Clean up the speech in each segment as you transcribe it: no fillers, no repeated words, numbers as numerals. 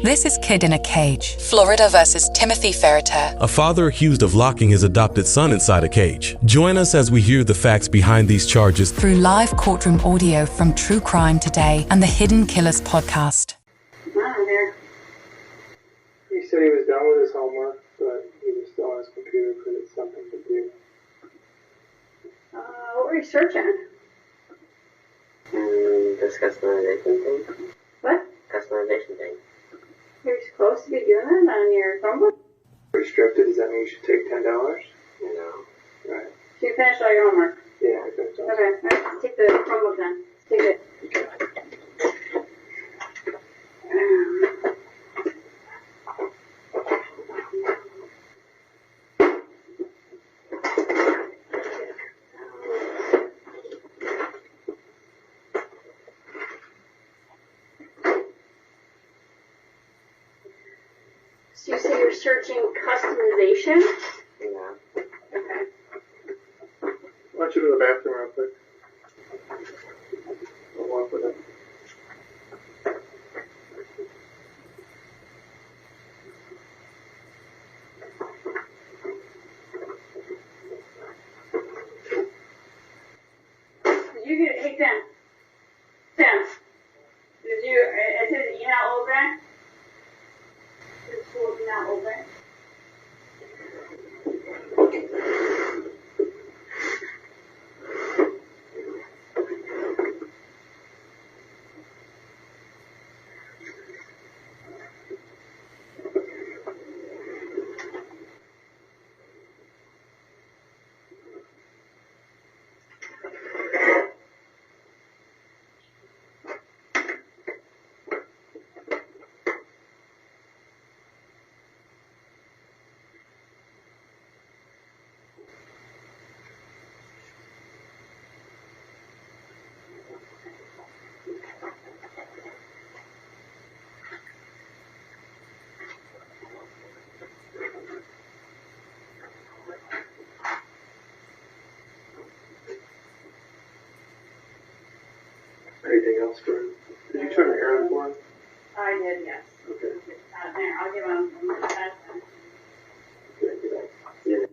This is Kid in a Cage, Florida versus Timothy Ferriter. A father accused of locking his adopted son inside a cage. Join us as we hear the facts behind these charges Through live courtroom audio from True Crime Today and the Hidden Killers podcast. There. He said he was done with his homework, but he was still on his computer because it's something to do. What were you searching? This customization thing. What? Customization thing. You're supposed to be doing that on your Chromebook? Restricted, does that mean you should take $10? No. Right. So you finished all your homework? Yeah, I think so. Okay, alright, take the Chromebook then. Take it. So you say you're searching customization? Yeah. Okay. Why don't you go to the bathroom real quick? I'll walk with it. Did you get, hey Tim. Tim. Did you, is his email open? Is his school email open? Anything else for him? Did you turn the air on for him? I did, yes. Okay. There, I'll give him a minute. Good, good. Yeah.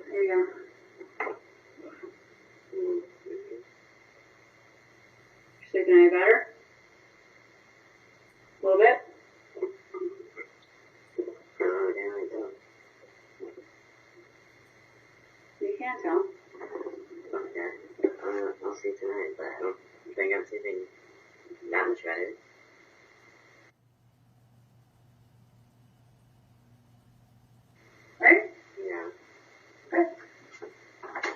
There you go. Sleeping any better? A little bit? Oh, yeah, I don't. You can tell. Okay. I'll see tonight, but I don't think I'm sleeping that much better. Right? Yeah. Okay.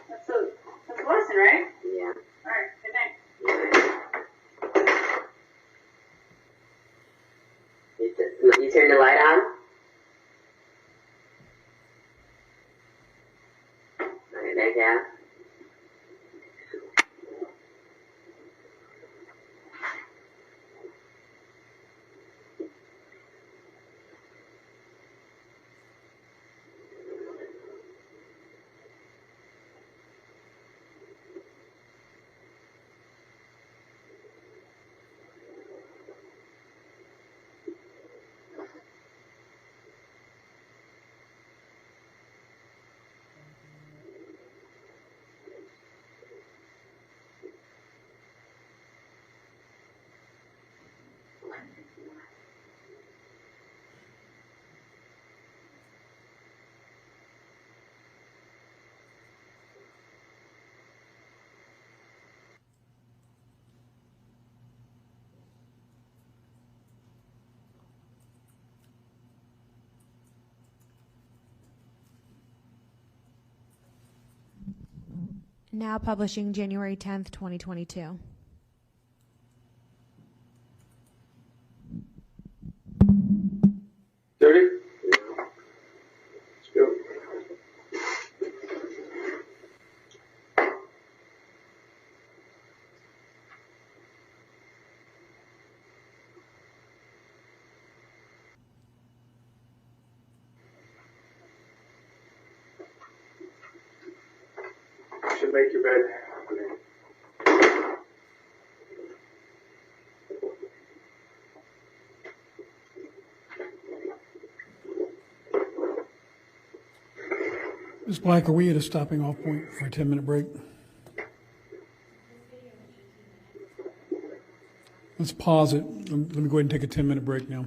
That's a lesson, right? Yeah. Alright, good night. You turned the light on? Okay, there you go. Now publishing January 10th, 2022. Dirty? Let's go. Should make your bed. Ms. Black, are we at a stopping off point for a 10-minute break? Let's pause it. Let me go ahead and take a 10-minute break now.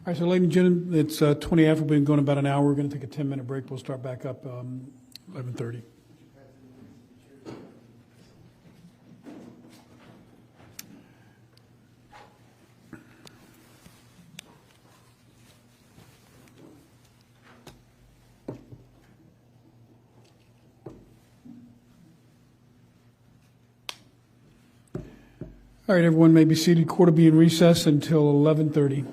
All right, so ladies and gentlemen, it's 20 after. We've been going about an hour. We're going to take a 10-minute break. We'll start back up 11:30. All right, everyone may be seated. Court will be in recess until 11:30.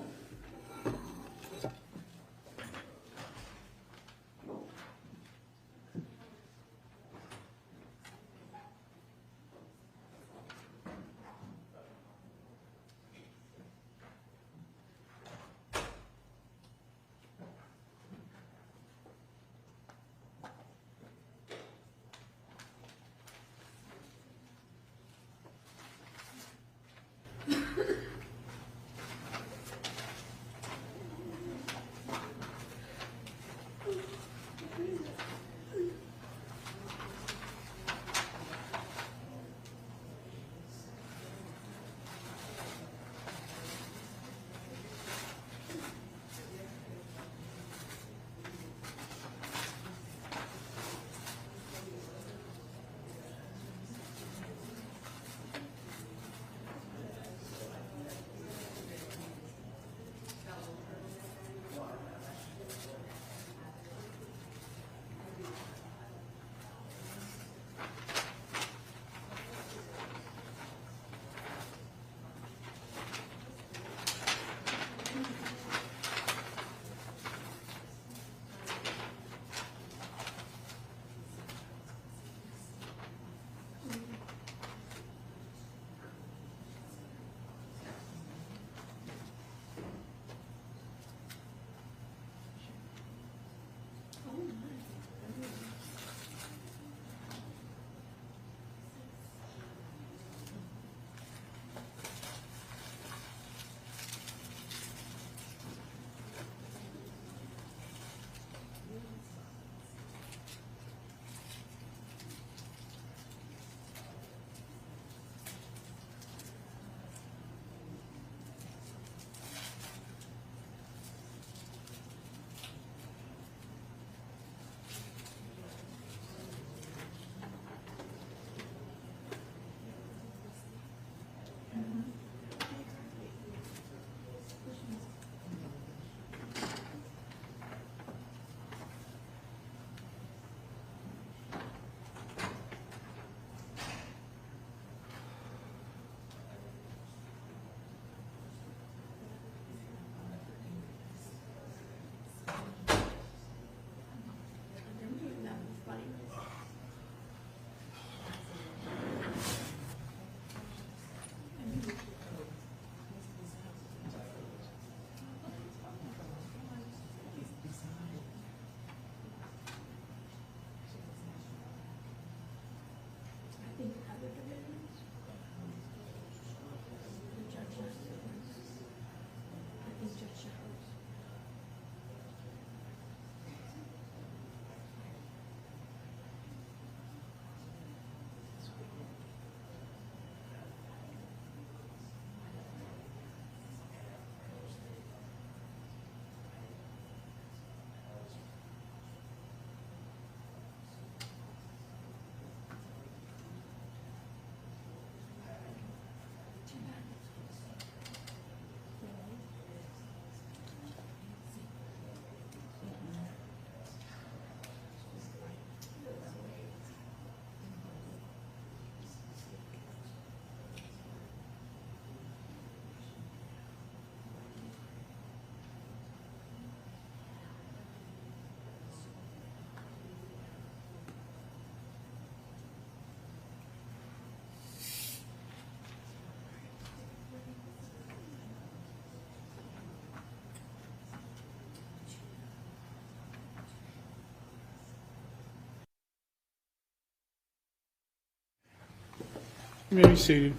You may be seated.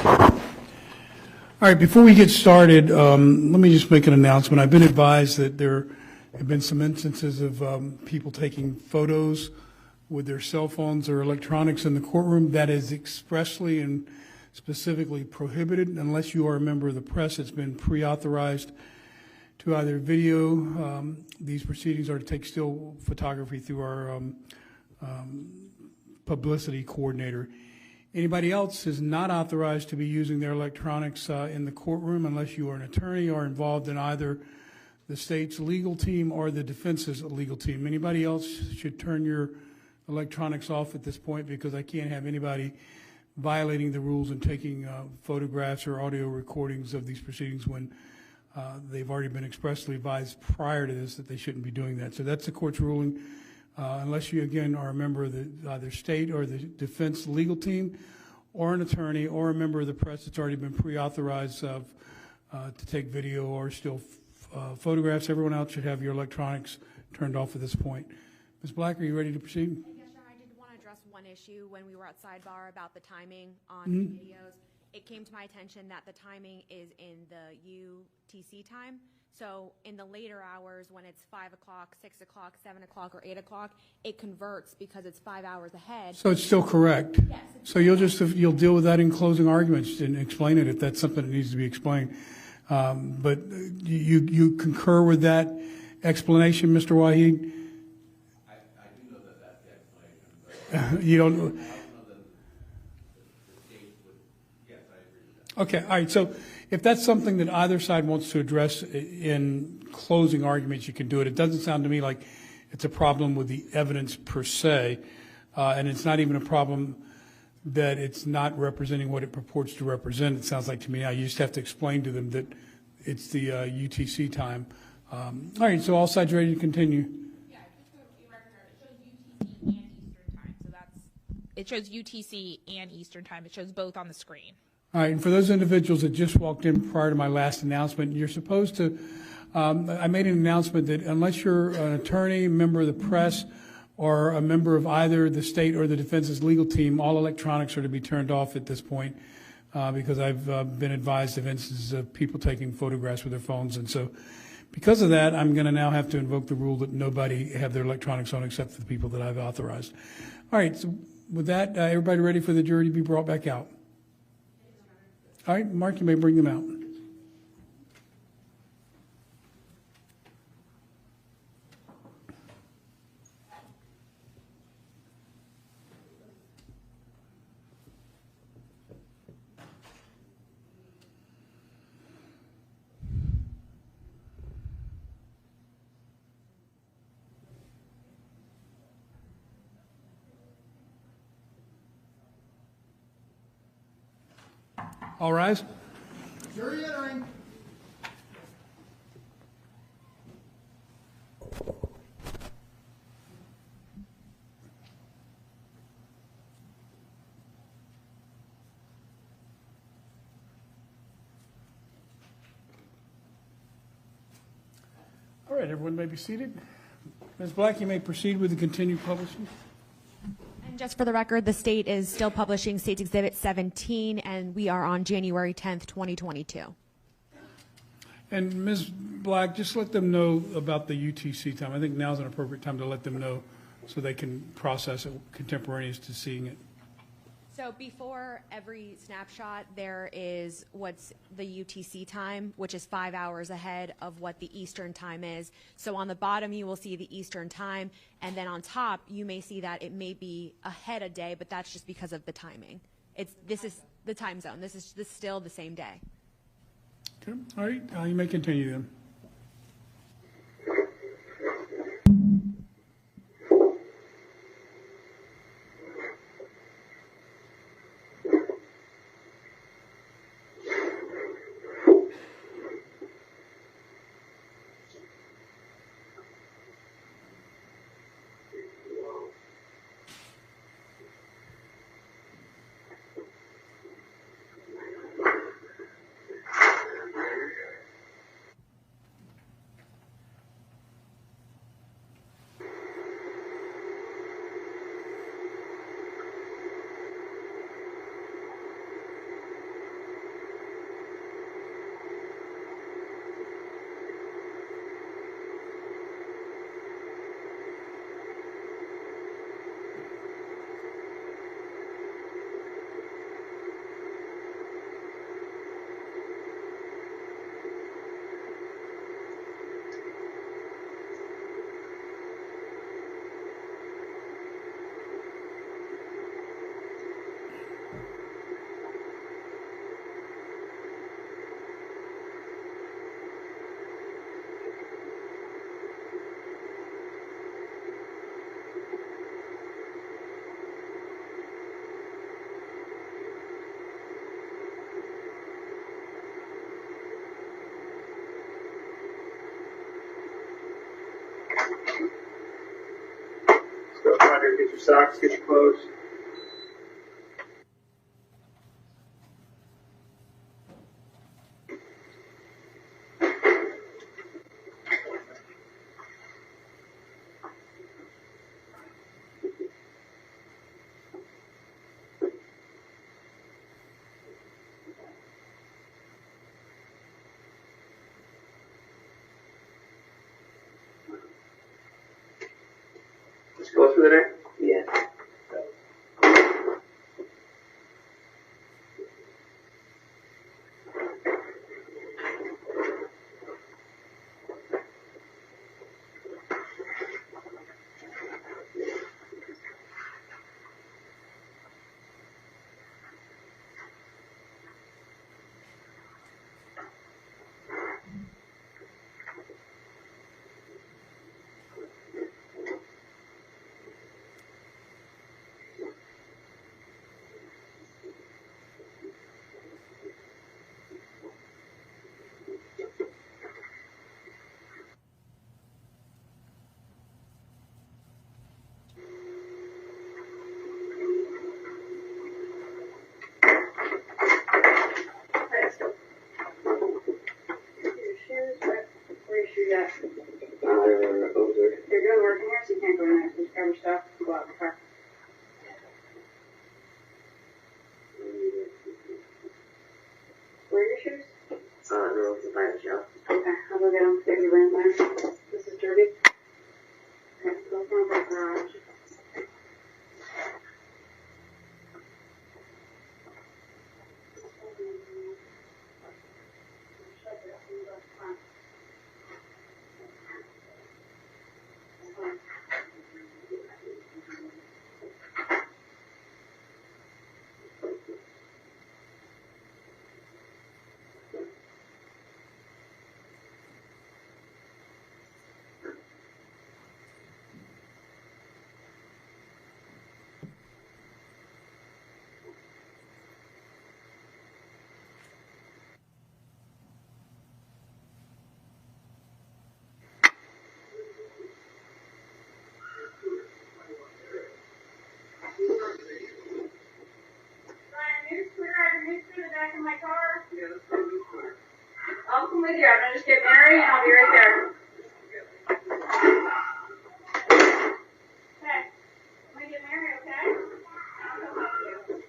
All right, before we get started, let me just make an announcement. I've been advised that there have been some instances of people taking photos with their cell phones or electronics in the courtroom. That is expressly and specifically prohibited unless you are a member of the press. It's been pre-authorized to either video. These proceedings are to take still photography through our publicity coordinator. Anybody else is not authorized to be using their electronics in the courtroom unless you are an attorney or involved in either the state's legal team or the defense's legal team. Anybody else should turn your electronics off at this point, because I can't have anybody violating the rules and taking photographs or audio recordings of these proceedings when they've already been expressly advised prior to this that they shouldn't be doing that. So that's the court's ruling. Unless you, again, are a member of the either state or the defense legal team, or an attorney, or a member of the press that's already been pre-authorized to take video or still photographs. Everyone else should have your electronics turned off at this point. Ms. Black, are you ready to proceed? Yes, sir. I did want to address one issue when we were at sidebar about the timing on the videos. It came to my attention that the timing is in the UTC time. So in the later hours, when it's 5 o'clock, 6 o'clock, 7 o'clock, or 8 o'clock, it converts because it's 5 hours ahead. So it's still correct? Yes. So you'll deal with that in closing arguments and explain it if that's something that needs to be explained. But you concur with that explanation, Mr. Waheed? I do know that that's the explanation, but You don't. I don't know that the state would. Yes, I agree with that. Okay, all right. So if that's something that either side wants to address in closing arguments, you can do it. It doesn't sound to me like it's a problem with the evidence per se, and it's not even a problem that it's not representing what it purports to represent. It sounds like to me now you just have to explain to them that it's the UTC time. All right, so all sides ready to continue? Yeah, just for your record, it shows UTC and Eastern time. It shows both on the screen. All right, and for those individuals that just walked in prior to my last announcement, you're supposed to, I made an announcement that unless you're an attorney, member of the press, or a member of either the state or the defense's legal team, all electronics are to be turned off at this point because I've been advised of instances of people taking photographs with their phones. And so because of that, I'm going to now have to invoke the rule that nobody have their electronics on except for the people that I've authorized. All right, so with that, everybody ready for the jury to be brought back out? All right, Mark, you may bring them out. All rise. Jury entering. All right, everyone may be seated. Ms. Black, you may proceed with the continued publishing. And just for the record, the state is still publishing State's Exhibit 17, and we are on January 10th, 2022. And Ms. Black, just let them know about the UTC time. I think now's an appropriate time to let them know so they can process it contemporaneous to seeing it. So before every snapshot, there is what's the UTC time, which is 5 hours ahead of what the Eastern time is. So on the bottom, you will see the Eastern time, and then on top, you may see that it may be ahead a day, but that's just because of the timing. This is the time zone. This is still the same day. Okay. All right, you may continue then. socks, get your clothes. Just go through there. Yeah. Let's go. Your shoes, where your shoes at? Over there. You're going to work in here, so you can't go in there. Just grab your stuff and go out the car. Where are your shoes? They're over by the shelf. Okay, I'll go get them. Get your rent there. This is dirty. Okay, go from the garage. Back in my car. Yeah, let's go to the car. I'll come with you. I'm gonna just get Mary and I'll be right there. Okay. Let me get Mary, okay? I'll come with you.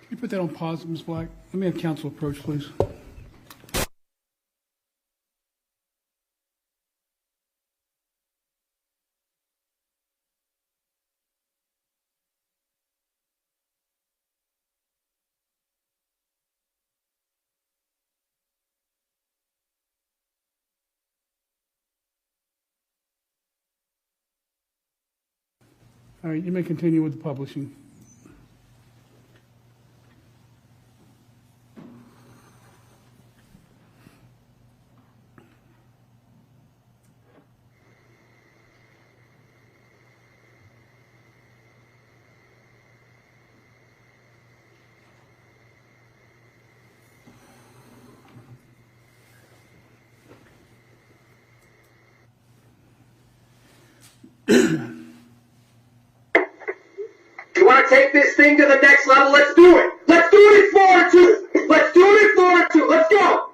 Can you put that on pause, Ms. Black? Let me have counsel approach, please. All right, you may continue with the publishing. You want to take this thing to the next level? Let's do it. Let's do it in Florida too. Let's do it in Florida too. Let's go.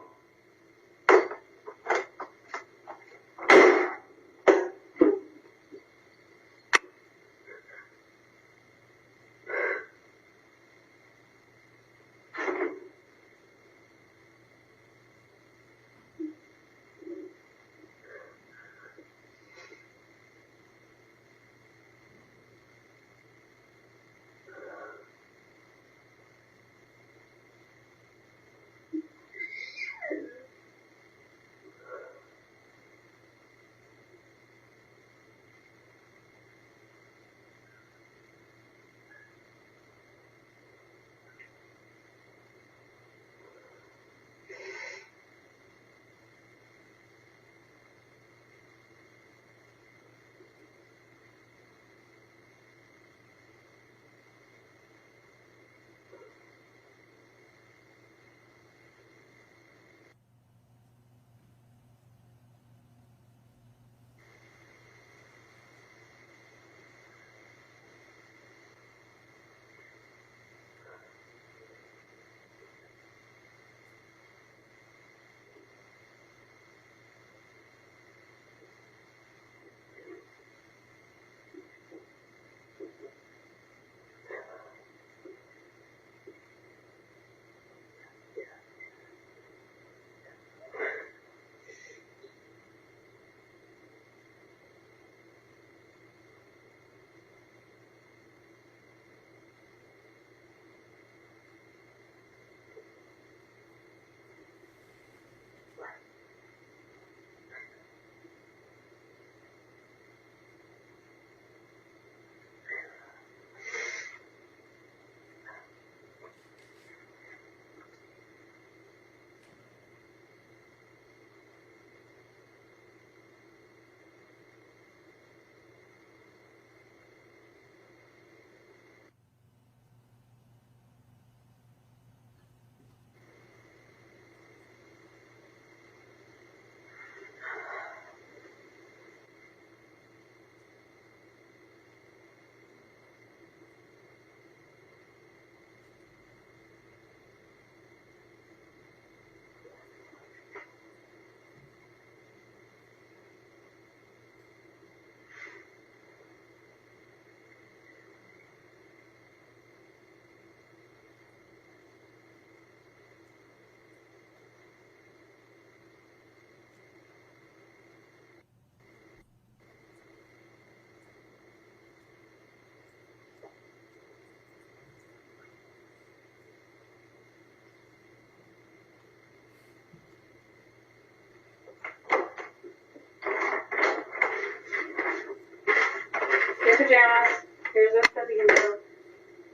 Your pajamas. Here's the stuff you can do.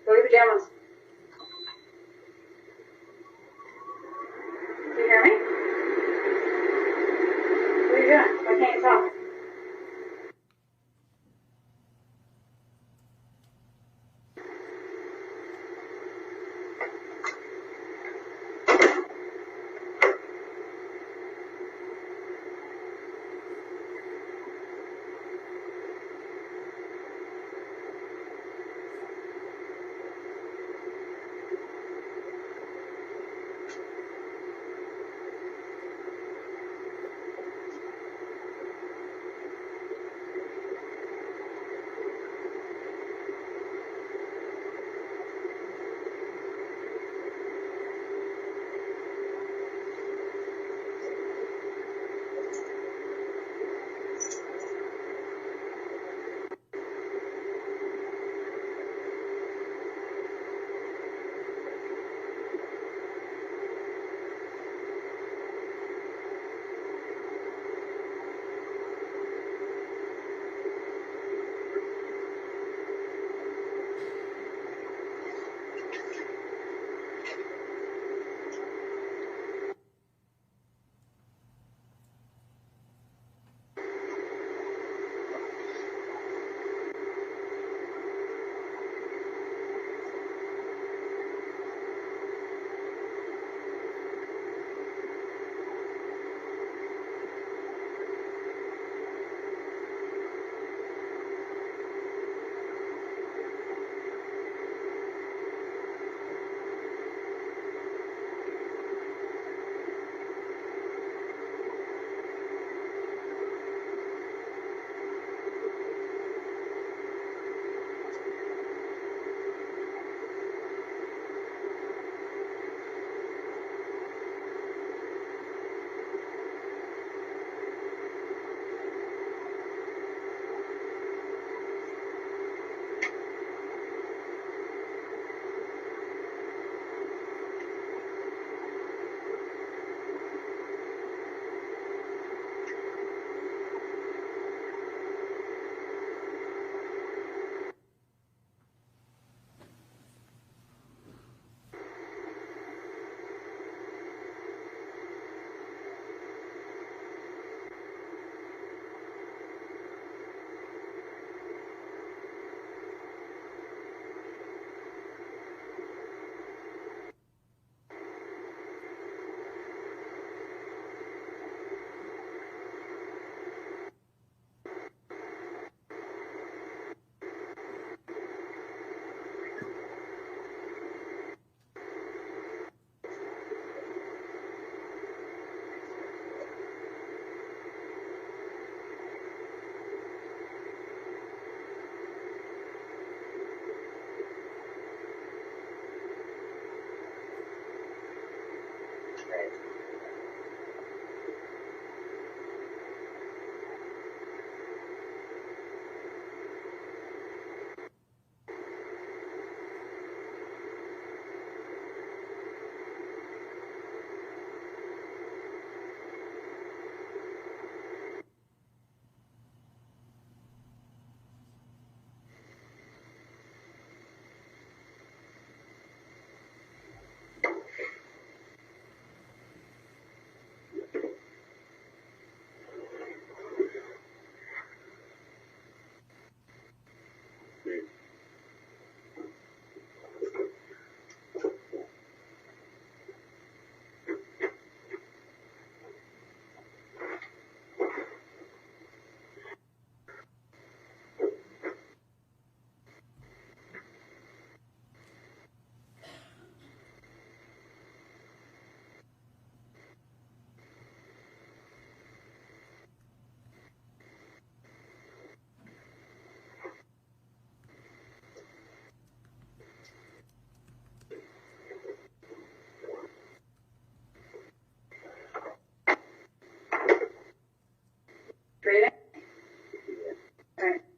Go to your pajamas. Do you hear me? What are you doing? Why can't you talk?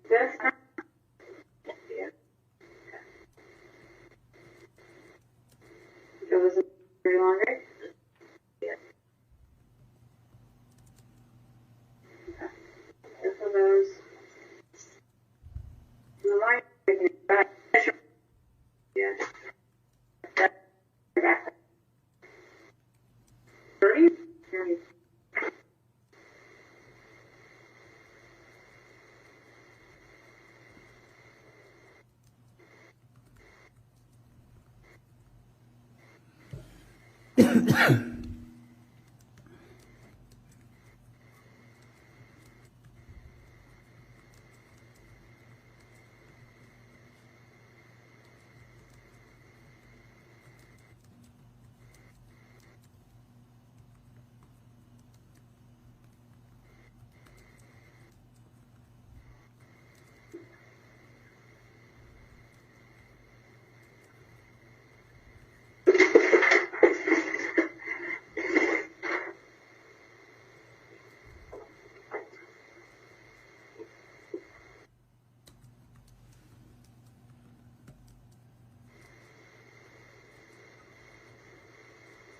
This? Yeah. So this is pretty longer? Yeah. Okay. This one goes. The line. Yeah. Back. 30? 30.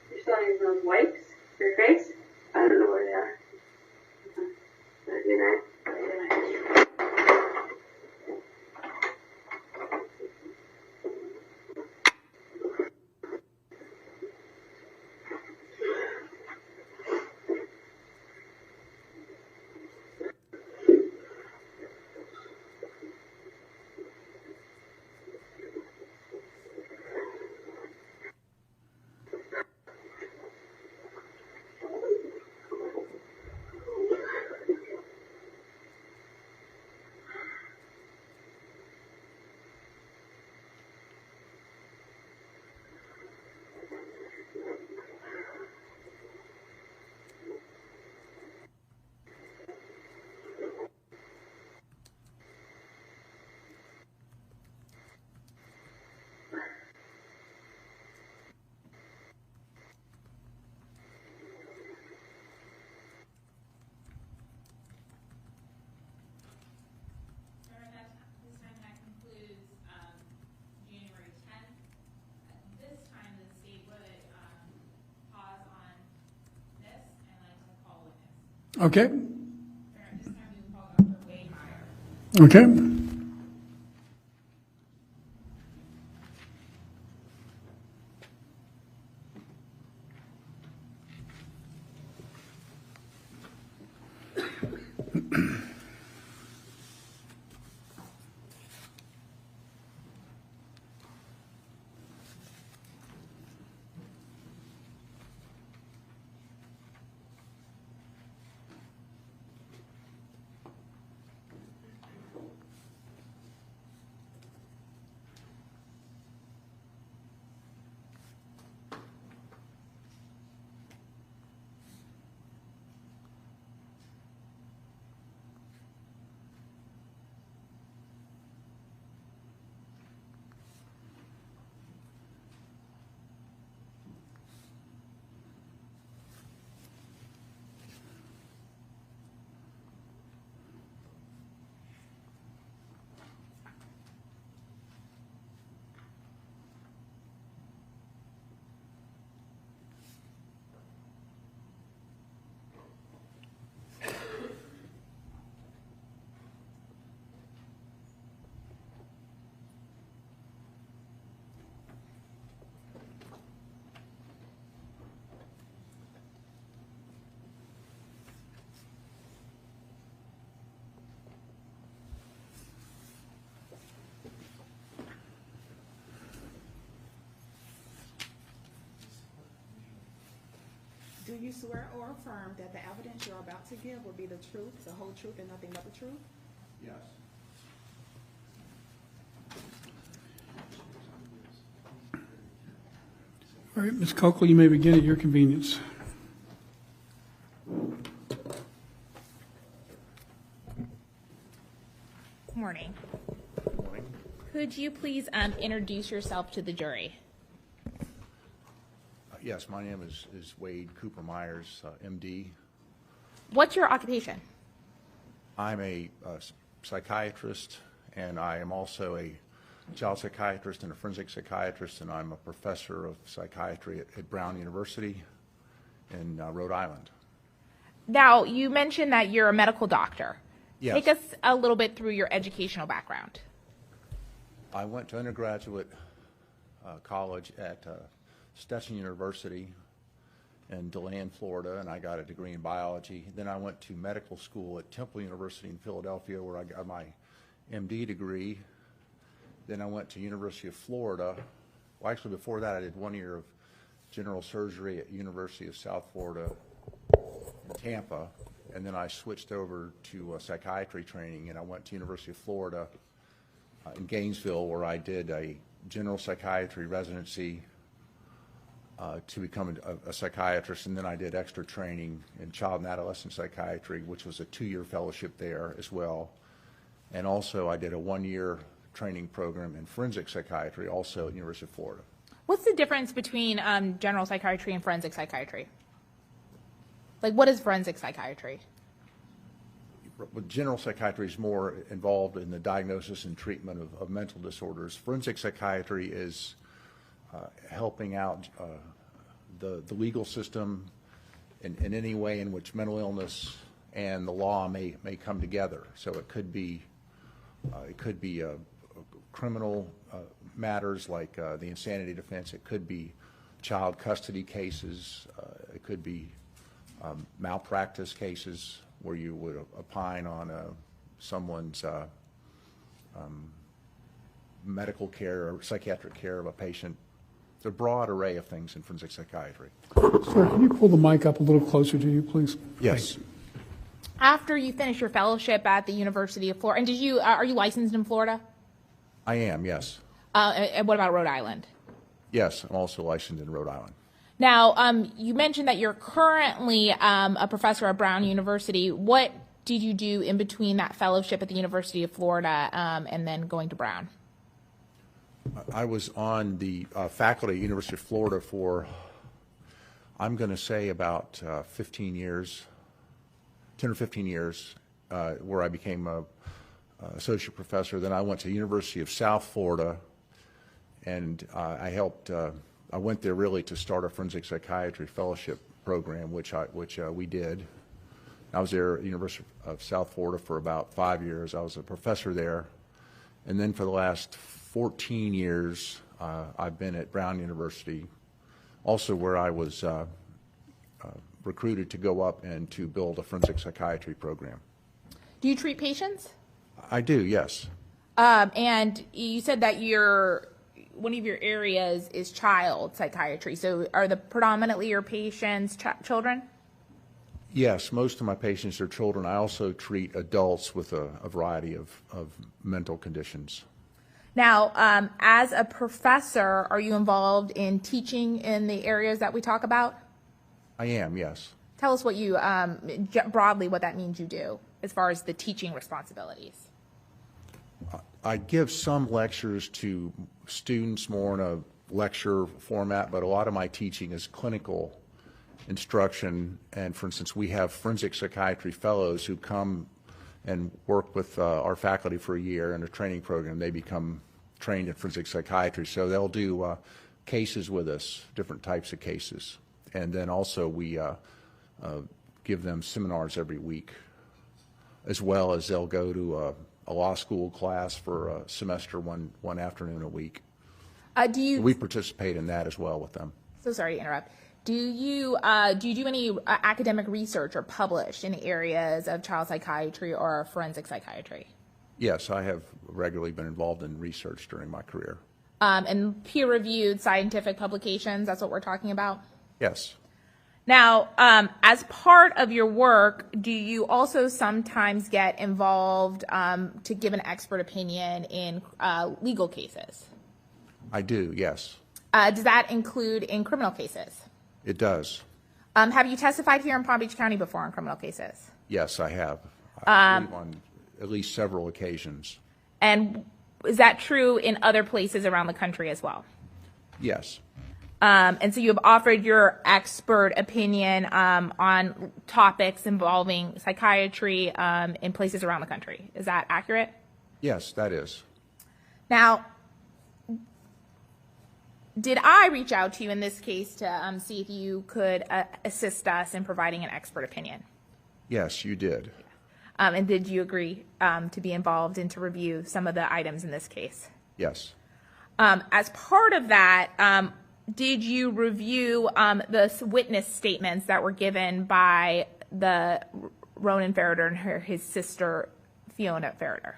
You're still using those wipes for your face? I don't know where they are. Okay. Did I do that? Okay. Okay. Do you swear or affirm that the evidence you're about to give will be the truth, the whole truth, and nothing but the truth? Yes. All right, Ms. Coakley, you may begin at your convenience. Good morning. Could you please introduce yourself to the jury? Yes, my name is Wade Cooper Myers, MD. What's your occupation? I'm a psychiatrist, and I am also a child psychiatrist and a forensic psychiatrist, and I'm a professor of psychiatry at Brown University in Rhode Island. Now, you mentioned that you're a medical doctor. Yes. Take us a little bit through your educational background. I went to undergraduate college at Stetson University in DeLand, Florida, and I got a degree in biology. Then I went to medical school at Temple University in Philadelphia, where I got my MD degree. Then I went to University of Florida. Well, actually, before that, I did 1 year of general surgery at University of South Florida in Tampa, and then I switched over to psychiatry training, and I went to University of Florida in Gainesville, where I did a general psychiatry residency to become a psychiatrist, and then I did extra training in child and adolescent psychiatry, which was a 2-year fellowship there as well. And also I did a 1-year training program in forensic psychiatry, also at University of Florida. What's the difference between general psychiatry and forensic psychiatry? Like, what is forensic psychiatry? General psychiatry is more involved in the diagnosis and treatment of mental disorders. Forensic psychiatry is helping out the legal system in any way in which mental illness and the law may come together. So it could be criminal matters like the insanity defense. It could be child custody cases. It could be malpractice cases where you would opine on someone's medical care or psychiatric care of a patient. It's a broad array of things in forensic psychiatry. Sir, can you pull the mic up a little closer to you, please? Yes. After you finish your fellowship at the University of Florida, and did you are you licensed in Florida? I am, yes. And what about Rhode Island? Yes, I'm also licensed in Rhode Island. Now, you mentioned that you're currently a professor at Brown University. What did you do in between that fellowship at the University of Florida and then going to Brown? I was on the faculty at University of Florida for, I'm going to say, about 15 years, 10 or 15 years, where I became a associate professor. Then I went to the University of South Florida, and I helped. I went there really to start a forensic psychiatry fellowship program, which we did. I was there at the University of South Florida for about 5 years. I was a professor there, and then for the last 14 years, I've been at Brown University, also where I was recruited to go up and to build a forensic psychiatry program. Do you treat patients? I do, yes. And you said that one of your areas is child psychiatry. So are predominantly your patients children? Yes, most of my patients are children. I also treat adults with a variety of mental conditions. Now, as a professor, are you involved in teaching in the areas that we talk about? I am, yes. Tell us what you, broadly, what that means you do as far as the teaching responsibilities. I give some lectures to students more in a lecture format, but a lot of my teaching is clinical instruction. And for instance, we have forensic psychiatry fellows who come and work with our faculty for a year in a training program. They become trained in forensic psychiatry. So they'll do cases with us, different types of cases. And then also we give them seminars every week, as well as they'll go to a law school class for a semester one afternoon a week. We participate in that as well with them. So sorry to interrupt. Do you do any academic research or publish in areas of child psychiatry or forensic psychiatry? Yes, I have regularly been involved in research during my career. And peer-reviewed scientific publications, that's what we're talking about? Yes. Now, as part of your work, do you also sometimes get involved to give an expert opinion in legal cases? I do, yes. Does that include in criminal cases? It does. Have you testified here in Palm Beach County before on criminal cases? Yes, I have. I believe on at least several occasions. And is that true in other places around the country as well? Yes. And so you have offered your expert opinion on topics involving psychiatry in places around the country. Is that accurate? Yes, that is. Now, did I reach out to you in this case to see if you could assist us in providing an expert opinion? Yes, you did. And did you agree to be involved and to review some of the items in this case? Yes. As part of that, did you review the witness statements that were given by the Ronan Ferriter and his sister, Fiona Ferriter?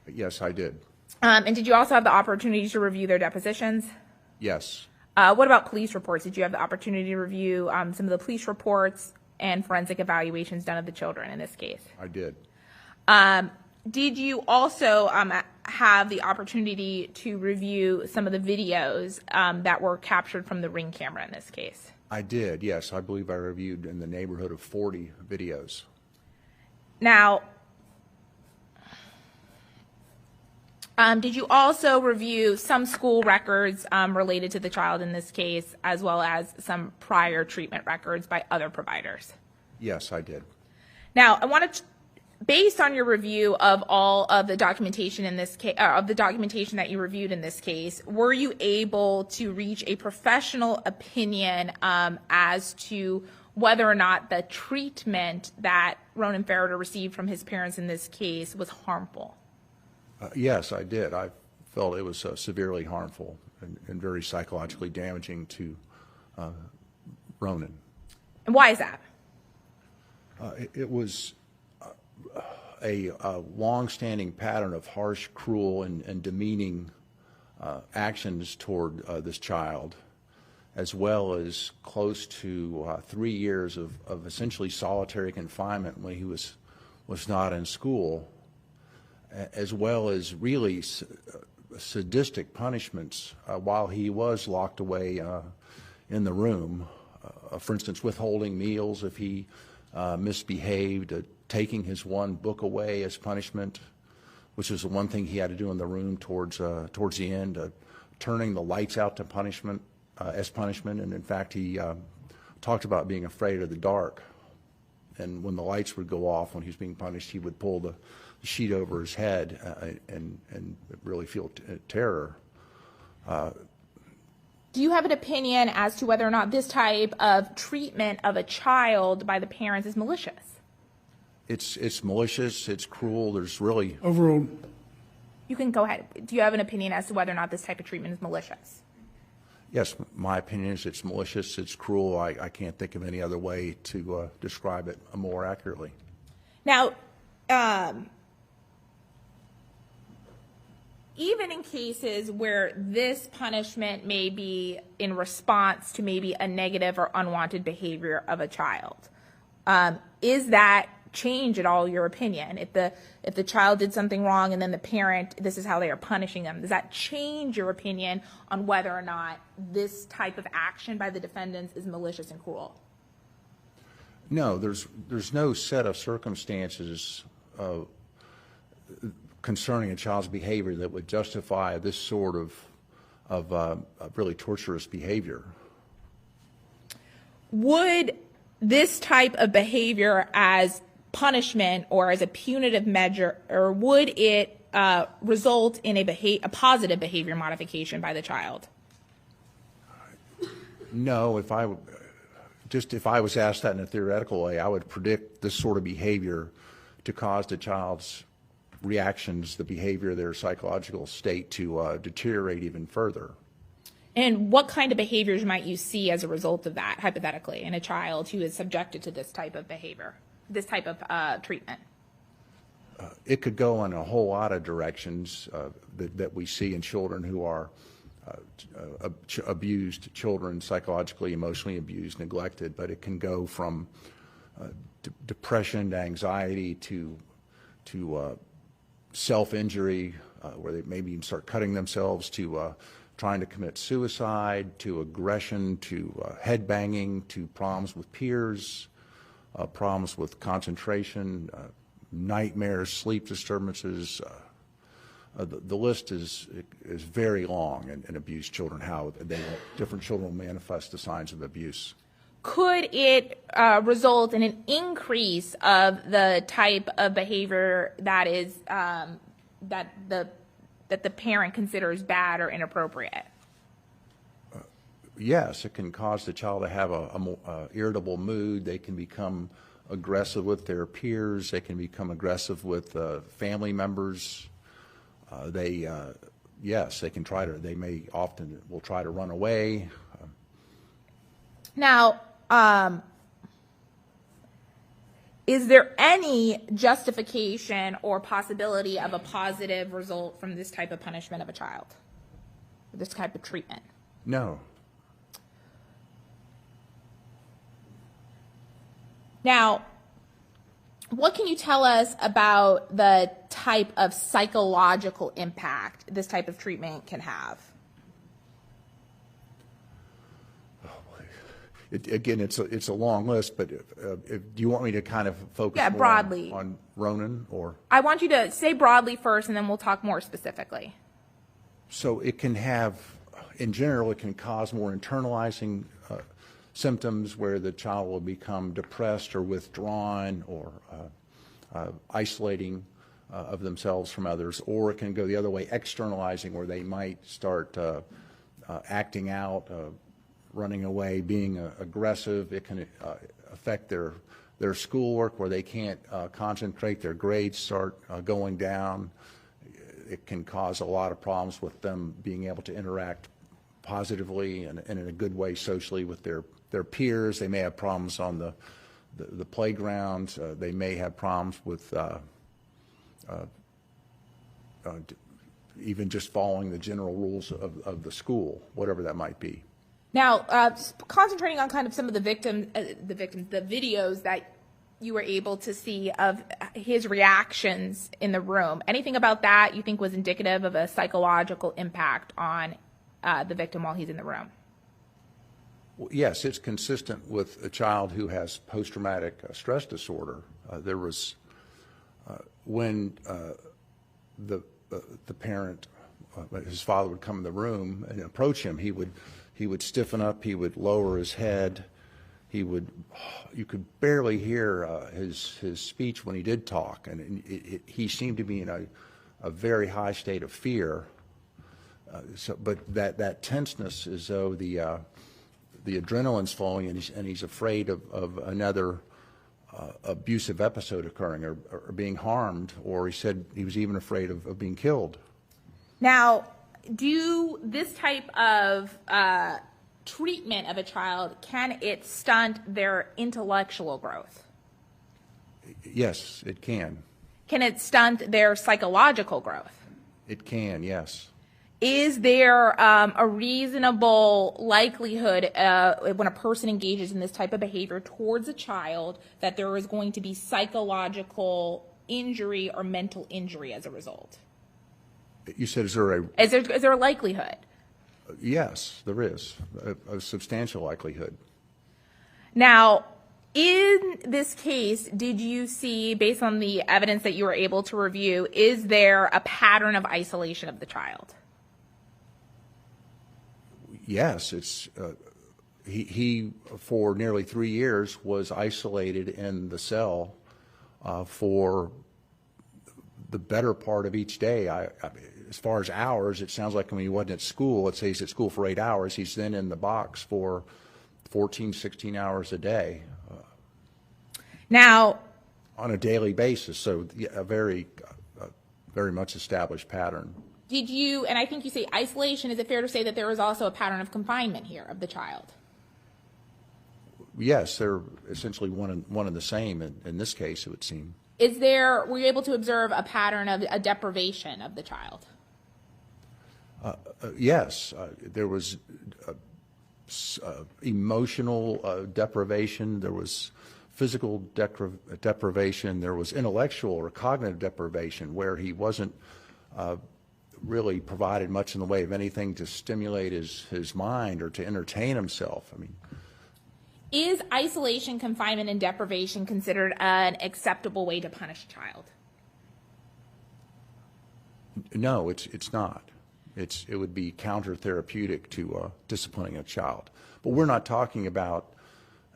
Yes, I did. And did you also have the opportunity to review their depositions? Yes. What about police reports? Did you have the opportunity to review some of the police reports and forensic evaluations done of the children in this case? I did. Did you also have the opportunity to review some of the videos that were captured from the Ring camera in this case? I did, yes. I believe I reviewed in the neighborhood of 40 videos. Now, did you also review some school records related to the child in this case, as well as some prior treatment records by other providers? Yes, I did. Now, I want to, based on your review of all of the documentation in this case, of the documentation that you reviewed in this case, were you able to reach a professional opinion as to whether or not the treatment that Ronan Ferriter received from his parents in this case was harmful? Yes, I did. I felt it was severely harmful and very psychologically damaging to Ronan. And why is that? It was a long-standing pattern of harsh, cruel, and demeaning actions toward this child, as well as close to 3 years of essentially solitary confinement when he was not in school, as well as really sadistic punishments while he was locked away in the room. For instance, withholding meals if he misbehaved, taking his one book away as punishment, which was the one thing he had to do in the room towards the end, turning the lights out to punishment as punishment. And in fact, he talked about being afraid of the dark. And when the lights would go off when he was being punished, he would pull the sheet over his head and really feel terror. Do you have an opinion as to whether or not this type of treatment of a child by the parents is malicious? It's malicious, it's cruel, there's really... Overall. You can go ahead. Do you have an opinion as to whether or not this type of treatment is malicious? Yes, my opinion is it's malicious, it's cruel. I can't think of any other way to describe it more accurately. Now, even in cases where this punishment may be in response to maybe a negative or unwanted behavior of a child, is that change at all your opinion? If the child did something wrong and then the parent, this is how they are punishing them, does that change your opinion on whether or not this type of action by the defendants is malicious and cruel? No, there's no set of circumstances concerning a child's behavior that would justify this sort of really torturous behavior. Would this type of behavior as punishment or as a punitive measure, or would it result in a positive behavior modification by the child? No, if I was asked that in a theoretical way, I would predict this sort of behavior to cause the child's reactions, the behavior, their psychological state to deteriorate even further. And what kind of behaviors might you see as a result of that, hypothetically, in a child who is subjected to this type of behavior, this type of treatment? It could go in a whole lot of directions that we see in children who are abused, children psychologically, emotionally abused, neglected, but it can go from depression to anxiety to self-injury, where they maybe even start cutting themselves, to trying to commit suicide, to aggression, to headbanging, to problems with peers, problems with concentration, nightmares, sleep disturbances, The list is very long in abused children, how different children will manifest the signs of abuse. Could it result in an increase of the type of behavior that is that the parent considers bad or inappropriate? Yes, it can cause the child to have a more irritable mood. They can become aggressive with their peers. They can become aggressive with family members. Yes, they can try to. They will try to run away. Now, is there any justification or possibility of a positive result from this type of punishment of a child, this type of treatment? No. Now, what can you tell us about the type of psychological impact this type of treatment can have? Again, it's a long list, but do you want me to kind of focus more broadly on Ronan, or? I want you to say broadly first, and then we'll talk more specifically. So it can have, in general, it can cause more internalizing symptoms where the child will become depressed or withdrawn or isolating of themselves from others, or it can go the other way, externalizing, where they might start acting out, running away, being aggressive. It can affect their schoolwork, where they can't concentrate, their grades start going down. It can cause a lot of problems with them being able to interact positively and in a good way socially with their peers. They may have problems on the playground. They may have problems with even just following the general rules of the school, whatever that might be. Now, concentrating on kind of some of the videos that you were able to see of his reactions in the room, anything about that you think was indicative of a psychological impact on the victim while he's in the room? Well, yes, it's consistent with a child who has post-traumatic stress disorder. There was, when the parent, his father would come in the room and approach him, he would stiffen up, he would lower his head, you could barely hear his speech when he did talk, and he seemed to be in a very high state of fear. But that tenseness is though the adrenaline's flowing, and he's afraid of another abusive episode occurring or being harmed, or he said he was even afraid of being killed. Now, do this type of treatment of a child, can it stunt their intellectual growth? Yes, it can. Can it stunt their psychological growth? It can, yes. Is there a reasonable likelihood when a person engages in this type of behavior towards a child that there is going to be psychological injury or mental injury as a result? You said, is there a likelihood? Yes, there is a substantial likelihood. Now, in this case, did you see, based on the evidence that you were able to review, is there a pattern of isolation of the child? Yes, it's he for nearly 3 years was isolated in the cell for the better part of each day. As far as hours, it sounds like when he wasn't at school, let's say he's at school for 8 hours, he's then in the box for 14, 16 hours a day. Now, on a daily basis, so a very much established pattern. Did you, and I think you say isolation, is it fair to say that there was also a pattern of confinement here of the child? Yes, they're essentially one and the same in this case, it would seem. Were you able to observe a pattern of a deprivation of the child? Yes, there was emotional deprivation, there was physical deprivation, there was intellectual or cognitive deprivation where he wasn't really provided much in the way of anything to stimulate his mind or to entertain himself. I mean, is isolation, confinement, and deprivation considered an acceptable way to punish a child? No, it's not. It would be counter-therapeutic to disciplining a child. But we're not talking about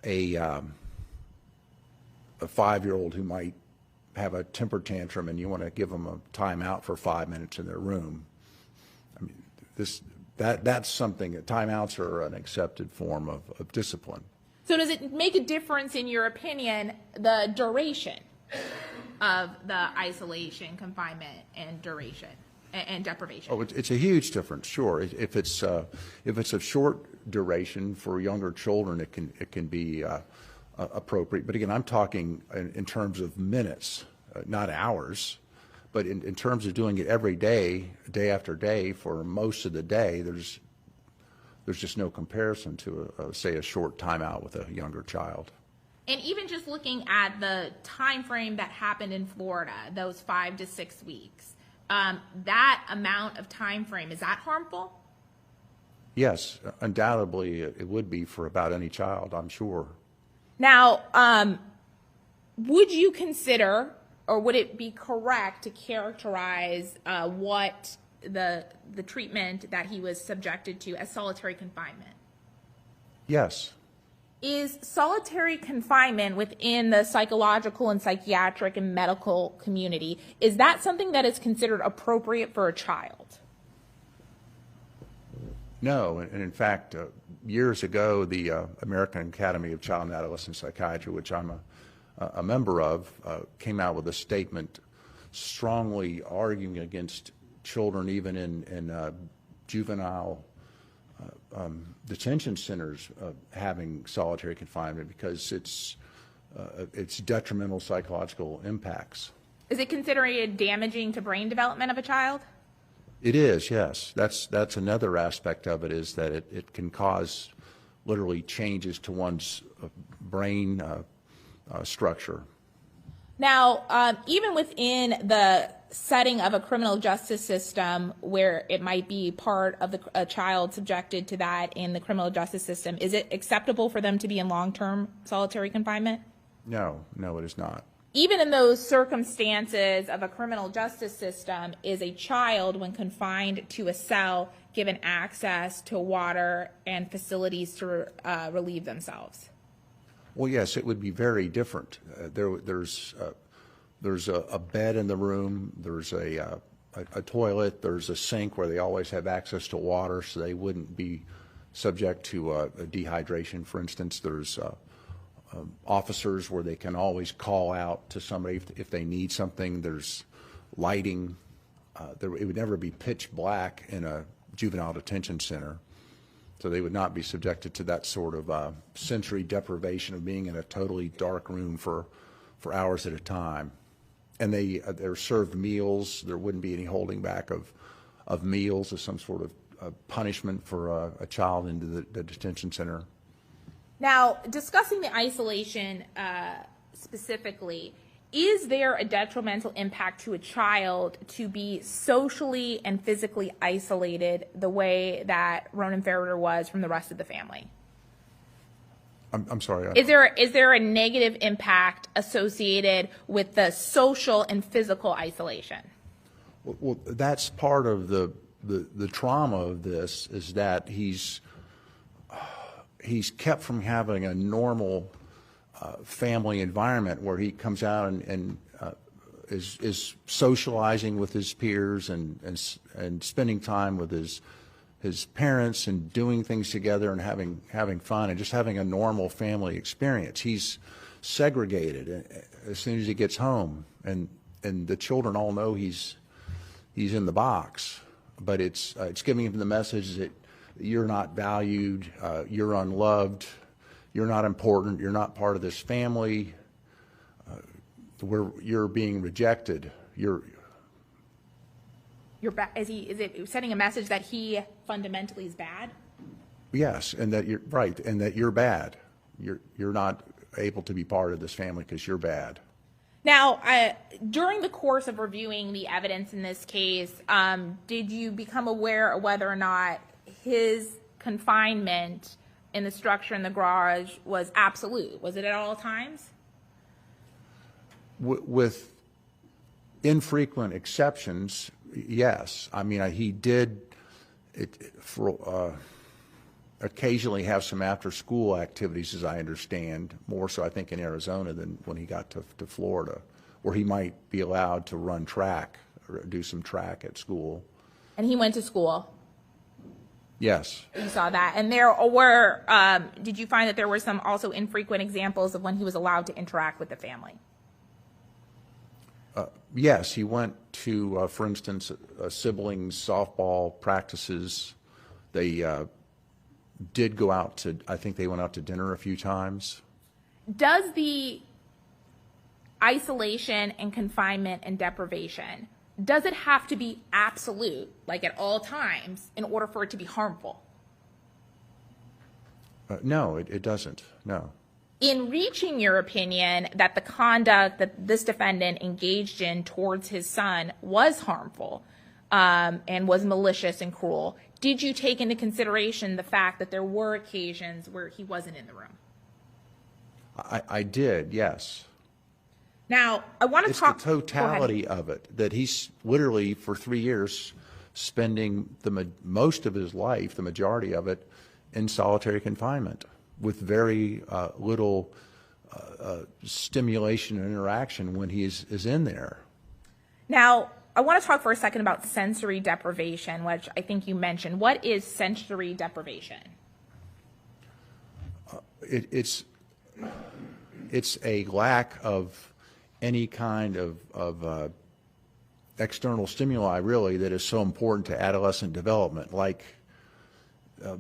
a 5-year-old who might have a temper tantrum and you want to give them a timeout for 5 minutes in their room. I mean, that's something. Timeouts are an accepted form of discipline. So does it make a difference, in your opinion, the duration of the isolation, confinement, and duration and deprivation? Oh, it's a huge difference. Sure, if it's a short duration for younger children, it can be appropriate. But again, I'm talking in terms of minutes, not hours. But in terms of doing it every day, day after day, for most of the day, there's just no comparison to, say, a short timeout with a younger child. And even just looking at the time frame that happened in Florida, those 5 to 6 weeks, that amount of time frame, is that harmful? Yes, undoubtedly it would be for about any child, I'm sure. Now, would you consider, or would it be correct to characterize what the treatment that he was subjected to as solitary confinement? Yes. Is solitary confinement within the psychological and psychiatric and medical community, is that something that is considered appropriate for a child? No, and in fact, years ago, the American Academy of Child and Adolescent Psychiatry, which I'm a member of, came out with a statement strongly arguing against children even in juvenile detention centers having solitary confinement because it's detrimental psychological impacts. Is it considered damaging to brain development of a child? It is, yes. That's another aspect of it, is that it can cause literally changes to one's brain structure. Now, even within the setting of a criminal justice system where it might be part of a child subjected to that in the criminal justice system, is it acceptable for them to be in long-term solitary confinement? No, it is not. Even in those circumstances of a criminal justice system, is a child, when confined to a cell, given access to water and facilities to relieve themselves? Well, yes, it would be very different. There's a bed in the room, there's a toilet, there's a sink where they always have access to water, so they wouldn't be subject to a dehydration, for instance. There's officers where they can always call out to somebody if they need something. There's lighting. It would never be pitch black in a juvenile detention center, so they would not be subjected to that sort of sensory deprivation of being in a totally dark room for hours at a time. And they're served meals. There wouldn't be any holding back of meals as some sort of punishment for a child into the detention center. Now, discussing the isolation specifically, is there a detrimental impact to a child to be socially and physically isolated the way that Ronan Ferriter was from the rest of the family? I'm sorry. Is there a negative impact associated with the social and physical isolation? Well, that's part of the trauma of this, is that he's kept from having a normal family environment where he comes out and is socializing with his peers and spending time with his parents and doing things together and having fun and just having a normal family experience. He's segregated as soon as he gets home, and the children all know he's in the box, but it's giving him the message that you're not valued, you're unloved, you're not important, you're not part of this family, you're being rejected. Is it sending a message that he fundamentally is bad? Yes, and that you're right, and that you're bad. You're not able to be part of this family because you're bad. Now, during the course of reviewing the evidence in this case, did you become aware of whether or not his confinement in the structure in the garage was absolute? Was it at all times? With infrequent exceptions, Yes. I mean, he did occasionally have some after-school activities, as I understand, more so I think in Arizona than when he got to Florida, where he might be allowed to run track or do some track at school. And he went to school? Yes. You saw that. And there were, did you find that there were some also infrequent examples of when he was allowed to interact with the family? Yes, he went to, for instance, siblings' softball practices. They did go out to, I think they went out to dinner a few times. Does the isolation and confinement and deprivation, does it have to be absolute, like at all times, in order for it to be harmful? No, it doesn't, no. In reaching your opinion that the conduct that this defendant engaged in towards his son was harmful and was malicious and cruel, did you take into consideration the fact that there were occasions where he wasn't in the room? I did, yes. Now, I want to talk... It's the totality of it, that he's literally, for 3 years, spending most of his life, the majority of it, in solitary confinement, with very little stimulation and interaction when he is in there. Now, I want to talk for a second about sensory deprivation, which I think you mentioned. What is sensory deprivation? It's a lack of any kind of external stimuli, really, that is so important to adolescent development, like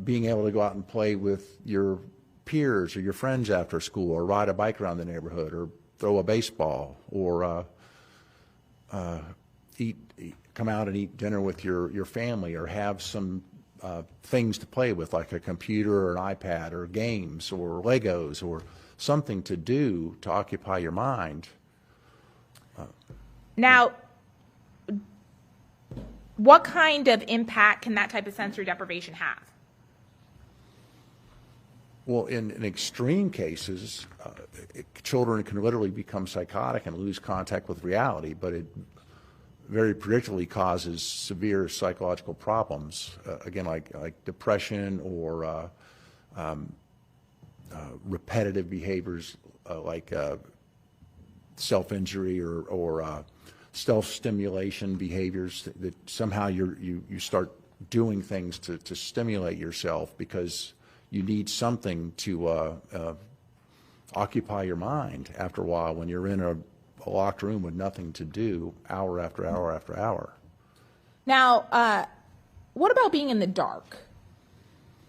being able to go out and play with your peers or your friends after school, or ride a bike around the neighborhood, or throw a baseball, or come out and eat dinner with your family, or have some things to play with, like a computer or an iPad, or games or Legos, or something to do to occupy your mind. Now, what kind of impact can that type of sensory deprivation have? Well, in extreme cases, children can literally become psychotic and lose contact with reality, but it very predictably causes severe psychological problems, again, like depression, or repetitive behaviors like self-injury or self-stimulation behaviors, that somehow you start doing things to stimulate yourself because you need something to occupy your mind after a while when you're in a locked room with nothing to do, hour after hour after hour. Now, what about being in the dark?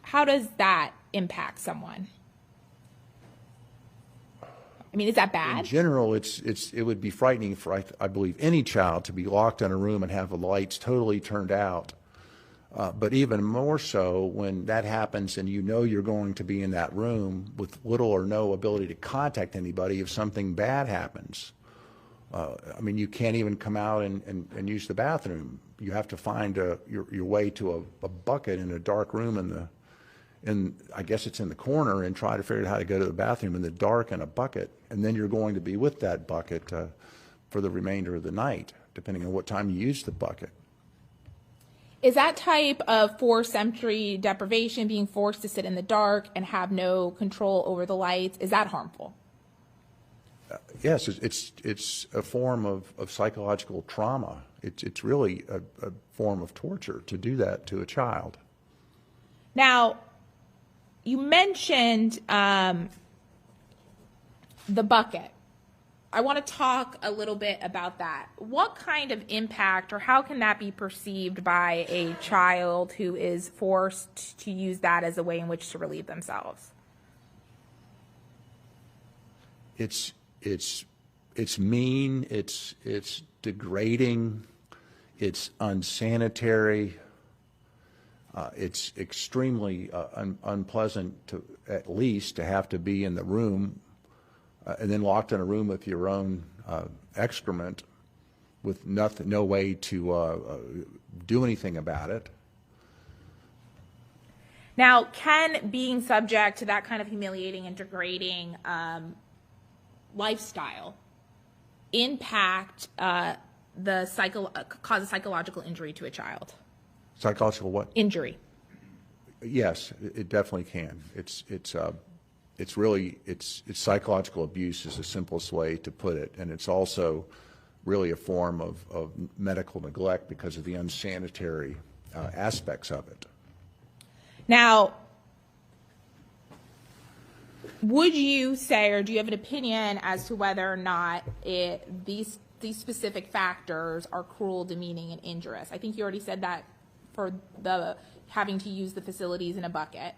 How does that impact someone? I mean, is that bad? In general, it would be frightening for, I believe, any child to be locked in a room and have the lights totally turned out. But even more so when that happens and you know you're going to be in that room with little or no ability to contact anybody if something bad happens. I mean, you can't even come out and use the bathroom. You have to find your way to a bucket in a dark room I guess it's in the corner, and try to figure out how to go to the bathroom in the dark in a bucket. And then you're going to be with that bucket for the remainder of the night, depending on what time you use the bucket. Is that type of forced sensory deprivation, being forced to sit in the dark and have no control over the lights, is that harmful? Yes, it's a form of psychological trauma. It's really a form of torture to do that to a child. Now, you mentioned the bucket. I want to talk a little bit about that. What kind of impact, or how can that be perceived by a child who is forced to use that as a way in which to relieve themselves? It's mean, it's degrading, it's unsanitary, it's extremely unpleasant to, at least, to have to be in the room and then locked in a room with your own excrement, with no way to do anything about it. Now, can being subject to that kind of humiliating and degrading lifestyle impact cause a psychological injury to a child? Psychological what? Injury. Yes, it definitely can. It's psychological abuse is the simplest way to put it, and it's also really a form of medical neglect because of the unsanitary aspects of it. Now, would you say, or do you have an opinion as to whether or not these specific factors are cruel, demeaning, and injurious? I think you already said that for the having to use the facilities in a bucket.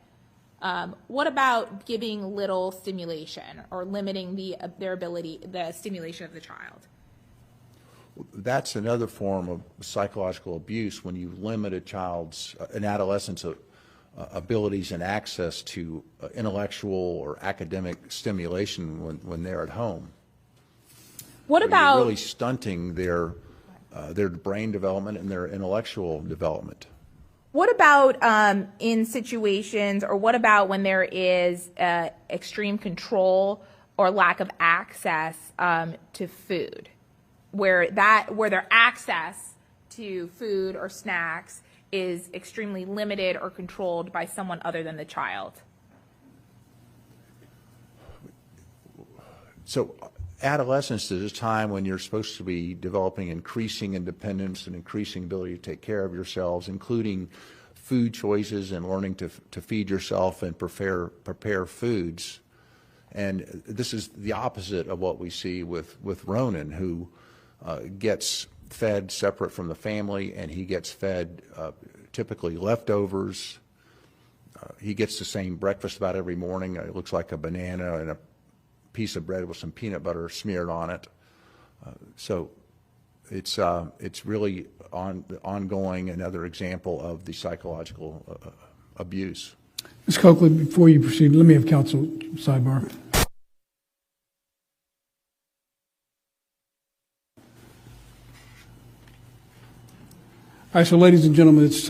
What about giving little stimulation or limiting the stimulation of the child? That's another form of psychological abuse when you limit an adolescent's abilities and access to intellectual or academic stimulation when they're at home. What about you're really stunting their brain development and their intellectual development? What about in situations, or what about when there is extreme control or lack of access to food, where their access to food or snacks is extremely limited or controlled by someone other than the child? So adolescence is a time when you're supposed to be developing increasing independence and increasing ability to take care of yourselves, including food choices and learning to feed yourself and prepare foods. And this is the opposite of what we see with Ronan, who gets fed separate from the family, and he gets fed typically leftovers. He gets the same breakfast about every morning. It looks like a banana and a piece of bread with some peanut butter smeared on it. So it's really ongoing, another example of the psychological abuse. Ms. Coakley, before you proceed, let me have counsel sidebar. All right, so ladies and gentlemen, it's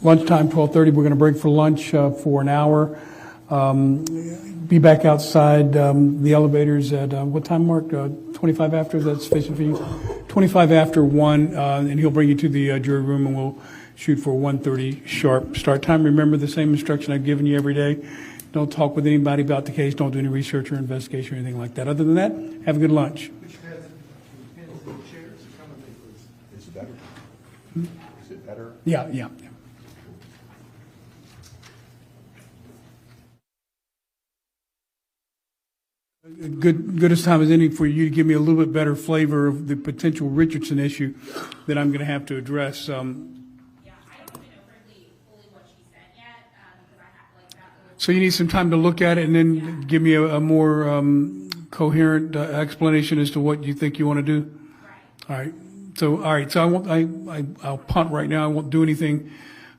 lunchtime, 12:30. We're going to break for lunch for an hour. Be back outside the elevators at what time, Mark? 25 after? Is that sufficient for you? 25 after 1, and he'll bring you to the jury room, and we'll shoot for 1:30 sharp start time. Remember the same instruction I've given you every day. Don't talk with anybody about the case. Don't do any research or investigation or anything like that. Other than that, have a good lunch. Is it better? Is it better? Yeah. Good as time as any for you to give me a little bit better flavor of the potential Richardson issue that I'm going to have to address. Yeah, I don't even know fully what she said yet, because I have that. So you need some time to look at it and then give me a more coherent explanation as to what you think you want to do. Right. All right. So I'll punt right now. I won't do anything,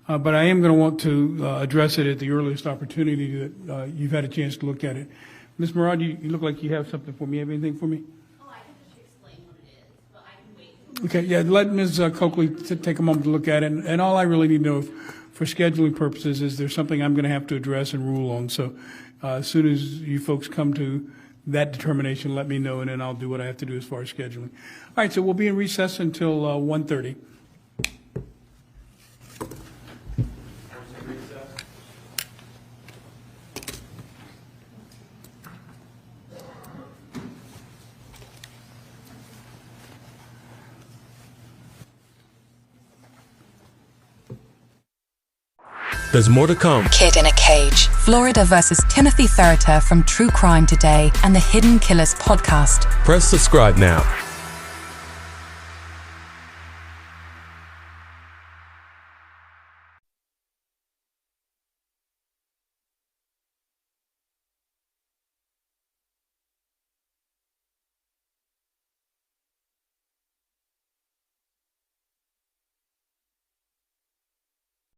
but I am going to want to address it at the earliest opportunity that you've had a chance to look at it. Ms. Murad, you look like you have something for me. Have anything for me? Oh, I can just explain what it is, but I can wait. Okay, yeah, let Ms. Coakley take a moment to look at it. And all I really need to know for scheduling purposes is there's something I'm going to have to address and rule on. So as soon as you folks come to that determination, let me know, and then I'll do what I have to do as far as scheduling. All right, so we'll be in recess until 1:30. There's more to come. Kid in a Cage. Florida versus Timothy Ferriter from True Crime Today and the Hidden Killers podcast. Press subscribe now.